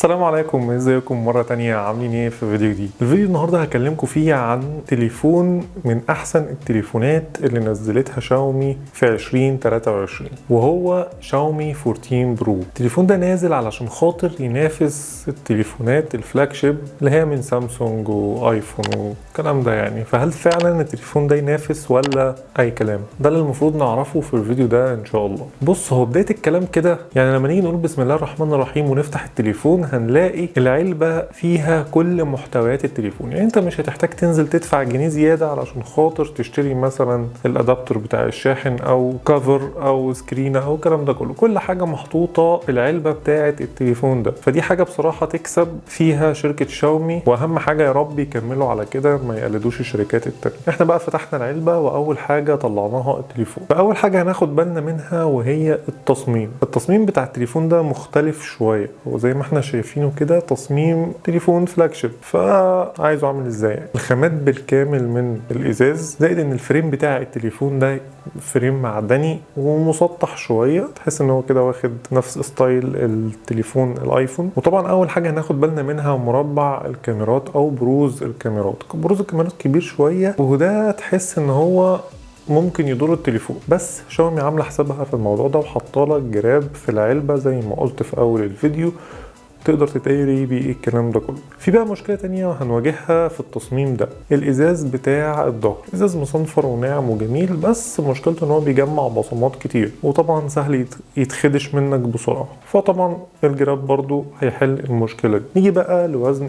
السلام عليكم، ازيكم مرة تانية؟ عاملين ايه في فيديو جديد؟ الفيديو النهاردة هكلمكم فيه عن تليفون من احسن التليفونات اللي نزلتها شاومي في 2023، وهو شاومي 14 برو. التليفون ده نازل علشان خاطر ينافس التليفونات الفلاج شيب اللي هي من سامسونج وايفون والكلام ده يعني. فهل فعلا التليفون ده ينافس ولا اي كلام؟ ده اللي المفروض نعرفه في الفيديو ده ان شاء الله. بص، هو بداية الكلام كده يعني لما نيجي نقول بسم الله الرحمن الرحيم ونفتح التليفون هنلاقي العلبة فيها كل محتويات التليفون. يعني انت مش هتحتاج تنزل تدفع جنيه زيادة علشان خاطر تشتري مثلا الادابتر بتاع الشاحن او كفر او سكرين او الكلام ده كله. كل حاجة محطوطة في العلبة بتاعة التليفون ده، فدي حاجة بصراحة تكسب فيها شركة شاومي، واهم حاجة يا رب يكملوا على كده ما يقلدوش الشركات التانية. احنا بقى فتحنا العلبة واول حاجة طلعناها التليفون. فاول حاجة هناخد بالنا منها وهي التصميم بتاع التليفون ده مختلف شوية. هو زي ما احنا شايفينه كده تصميم تليفون فلاج شيب، فعايزه عامل ازاي؟ الخامات بالكامل من الازاز، زائد ان الفريم بتاع التليفون ده فريم معدني ومسطح شويه، تحس ان هو كده واخد نفس ستايل التليفون الايفون. وطبعا اول حاجه هناخد بالنا منها مربع الكاميرات او بروز الكاميرات. بروز الكاميرات كبير شويه، وده تحس ان هو ممكن يضر التليفون، بس شاومي عامله حسابها في الموضوع ده وحاطه لك جراب في العلبه زي ما قلت في اول الفيديو تقدر تتقري بيه الكلام ده كله. في بقى مشكله تانية هنواجهها في التصميم ده، الازاز بتاع الظهر. ازاز مصنفر وناعم وجميل، بس مشكلته ان هو بيجمع بصمات كتير وطبعا سهل يتخدش منك بسرعه، فطبعا الجراب برضو هيحل المشكله دي. نيجي بقى لوزن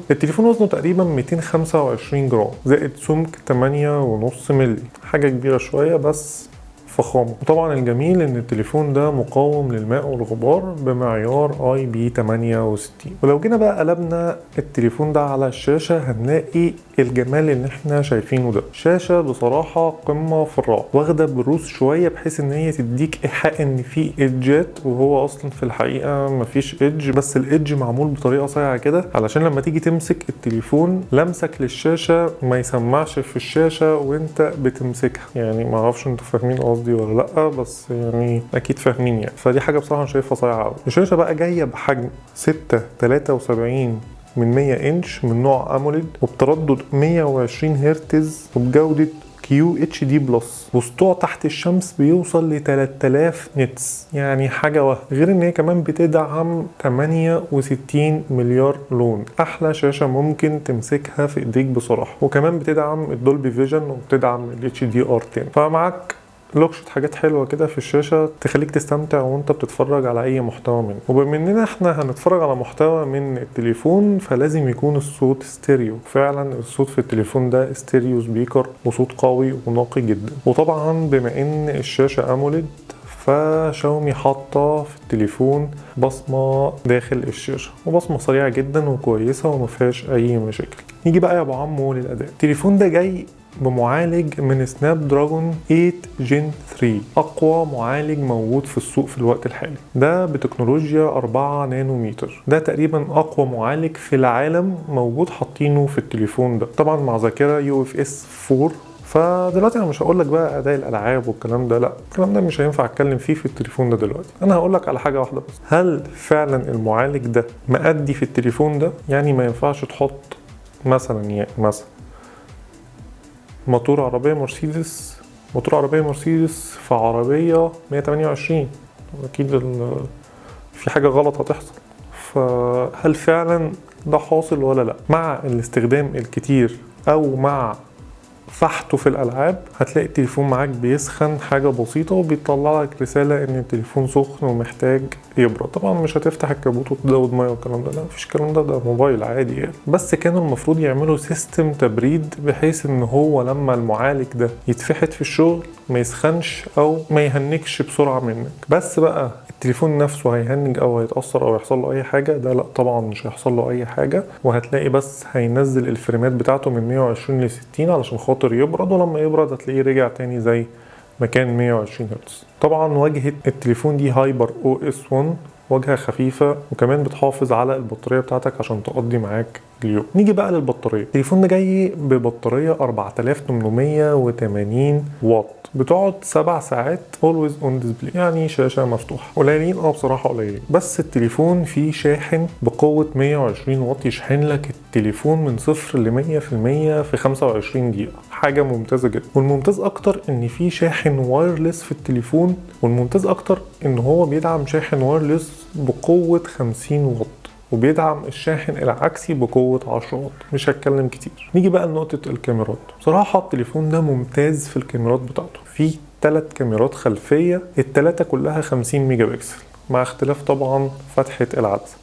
التليفون وزنه تقريبا 225 جرام زائد سمك 8.5 مللي، حاجه كبيره شويه بس فخامه. وطبعا الجميل ان التليفون ده مقاوم للماء والغبار بمعيار IP68. ولو جينا بقى قلبنا التليفون ده على الشاشه هنلاقي الجمال اللي احنا شايفينه ده. شاشه بصراحه قمه في الرعب، واخده بروز شويه بحيث ان هي تديك ايحاء ان في ايدجات، وهو اصلا في الحقيقه مفيش ايدج، بس الايدج معمول بطريقه صايعه كده علشان لما تيجي تمسك التليفون لمسك للشاشه ما يسمعش في الشاشه وانت بتمسكها. يعني ما اعرفش انتوا فاهمين قصدي ولا لا، بس يعني اكيد فاهمين يعني. فدي حاجه بصراحه انا شايفها صايعه قوي. الشاشه بقى جايه بحجم 6.73 من 100 انش من نوع اموليد، وبتردد 120 هرتز، وبجوده QHD بلس، وسطوع تحت الشمس بيوصل ل 3000 نتس، يعني حاجه غير ان هي كمان بتدعم 68 مليار لون. احلى شاشه ممكن تمسكها في ايديك بصراحه، وكمان بتدعم الدولبي فيجن وبتدعم ال HDR10. فمعاك لوكشة حاجات حلوة كده في الشاشة تخليك تستمتع وانت بتتفرج على اي محتوى منه. وبما اننا احنا هنتفرج على محتوى من التليفون فلازم يكون الصوت ستيريو. فعلا الصوت في التليفون ده ستيريو سبيكر وصوت قوي ونقي جدا. وطبعا بما ان الشاشة اموليد فشاومي حاطه في التليفون بصمه داخل الشاشه، وبصمه سريعه جدا وكويسه ومفيهاش اي مشاكل. نيجي بقى يا ابو عمو للاداء. التليفون ده جاي بمعالج من سناب دراجون 8 جين 3، اقوى معالج موجود في السوق في الوقت الحالي. ده بتكنولوجيا 4 نانومتر، ده تقريبا اقوى معالج في العالم موجود حاطينه في التليفون ده، طبعا مع ذاكره UFS 4. فدلوقتي انا مش هقول لك بقى اداء الالعاب والكلام ده، لا الكلام ده مش هينفع اتكلم فيه في التليفون ده دلوقتي. انا هقول لك على حاجه واحده بس، هل فعلا المعالج ده مأدي في التليفون ده؟ يعني ما ينفعش تحط مثلا موتور عربيه مرسيدس في عربيه 128، اكيد في حاجه غلط هتحصل. فهل فعلا ده حاصل ولا لا؟ مع الاستخدام الكتير او مع فحته في الالعاب هتلاقي التليفون معاك بيسخن حاجه بسيطه وبيطلع لك رساله ان التليفون سخن ومحتاج يبرد. طبعا مش هتفتح الكبوت وتزود ميه والكلام ده، لا مفيش الكلام ده موبايل عادي يعني. بس كانوا المفروض يعملوا سيستم تبريد بحيث ان هو لما المعالج ده يتفحت في الشغل ما يسخنش او ما يهنكش بسرعه منك. بس بقى التليفون نفسه هيهنج او هيتاثر او يحصل له اي حاجه؟ ده لا طبعا مش هيحصل له اي حاجه، وهتلاقي بس هينزل الفريمات بتاعته من 120 ل 60 علشان خاطر يبرد، ولما يبرد هتلاقيه رجع تاني زي مكان 120 هرتز. طبعا واجهه التليفون دي هايبر OS 1 واجهة خفيفة، وكمان بتحافظ على البطارية بتاعتك عشان تقضي معاك اليوم. نيجي بقى للبطارية. التليفون ده جاي ببطارية 4880 واط، بتقعد 7 ساعات always on display، يعني شاشة مفتوحة. قليلين بصراحة قليلين. بس التليفون فيه شاحن بقوة 120 واط يشحن لك التليفون من 0 ل 100% في 25 دقيقة. حاجة ممتازة جدا. والممتاز اكتر ان فيه شاحن وايرلس في التليفون، والممتاز اكتر ان هو بيدعم شاحن وايرلس بقوة 50 واط، وبيدعم الشاحن العكسي بقوة 10 واط. مش هتكلم كتير. نيجي بقى لنقطة الكاميرات. بصراحة التليفون ده ممتاز في الكاميرات بتاعته. فيه 3 كاميرات خلفية، ال3 كلها 50 ميجا بكسل، مع اختلاف طبعا فتحة العدسة.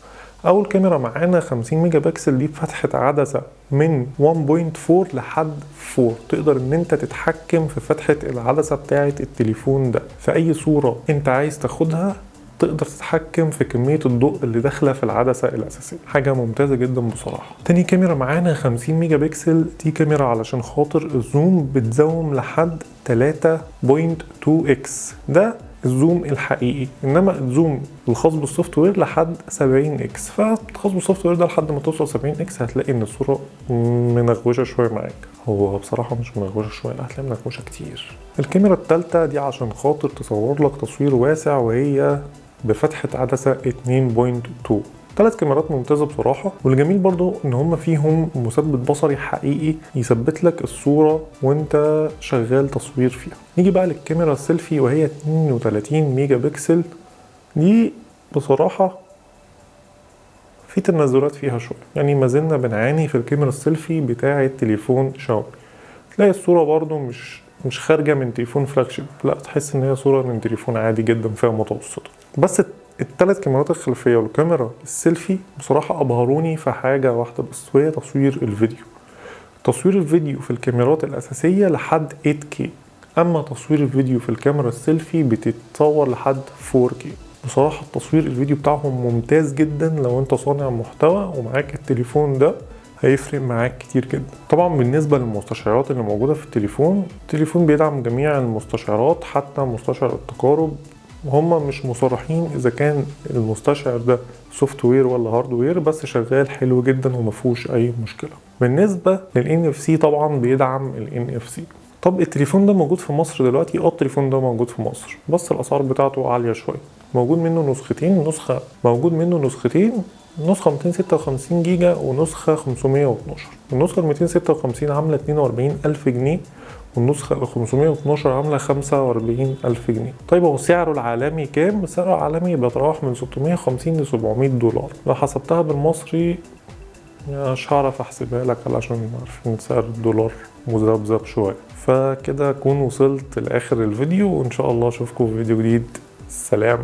اول كاميرا معانا 50 ميجا بكسل دي بفتحة عدسة من 1.4 لحد 4. تقدر ان انت تتحكم في فتحة العدسة بتاعة التليفون ده. في اي صورة انت عايز تاخدها تقدر تتحكم في كمية الضوء اللي داخلة في العدسة الأساسية. حاجة ممتازة جدا بصراحة. تاني كاميرا معانا 50 ميجا بكسل، دي كاميرا علشان خاطر الزوم بتزوم لحد 3.2x، ده الزوم الحقيقي. انما الزوم الخاص بالسوفت وير لحد 70x، فالخاص بالسوفت وير ده لحد ما توصل 70x هتلاقي ان الصورة منغوشة شوية معاك. هو بصراحة مش منغوشة شوية، لا هتلاقي منغوشة كتير. الكاميرا التالتة دي عشان خاطر تصور لك تصوير واسع، وهي بفتحة عدسة 2.2. 3 كاميرات ممتازة بصراحة. والجميل برضو ان هم فيهم مثبت بصري حقيقي يثبت لك الصورة وانت شغال تصوير فيها. نيجي بقى للكاميرا السيلفي وهي 32 ميجا بكسل. دي بصراحة في تنازلات فيها شوية، يعني ما زلنا بنعاني في الكاميرا السيلفي بتاعة تليفون شاومي. تلاقي الصورة برضو مش خارجة من تليفون فلاجشيب، لا تحس ان هي صورة من تليفون عادي جدا فئة متوسطة. بس ال3 كاميرات الخلفية والكاميرا السيلفي بصراحة أبهروني في حاجة واحدة بس، وهي تصوير الفيديو. تصوير الفيديو في الكاميرات الأساسية لحد 8K، أما تصوير الفيديو في الكاميرا السيلفي بتتصور لحد 4K. بصراحة تصوير الفيديو بتاعهم ممتاز جدا. لو انت صانع محتوى ومعاك التليفون ده هيفرق معاك كتير جدا. طبعا بالنسبة للمستشعرات اللي موجودة في التليفون بيدعم جميع المستشعرات حتى مستشعر التقارب، وهم مش مصرحين اذا كان المستشعر ده سوفت وير ولا هاردوير، بس شغال حلو جدا ومفيهوش اي مشكله. بالنسبه للNFC طبعا بيدعم الNFC. طب التليفون ده موجود في مصر دلوقتي؟ التليفون ده موجود في مصر، بس الاسعار بتاعته عاليه شويه. موجود منه نسختين، نسخة 256 جيجا ونسخة 512. النسخة 256 عاملة 42,000 جنيه، والنسخة 512 عاملة 45,000 جنيه. طيب هو سعره العالمي كام؟ سعره العالمي بيتراوح من 650 ل 700 دولار. لو حسبتها بالمصري مش هعرف احسبها لك علشان عارفين سعر الدولار مذبذب شوية. فكده اكون وصلت لاخر الفيديو، وان شاء الله اشوفكم في فيديو جديد. سلام.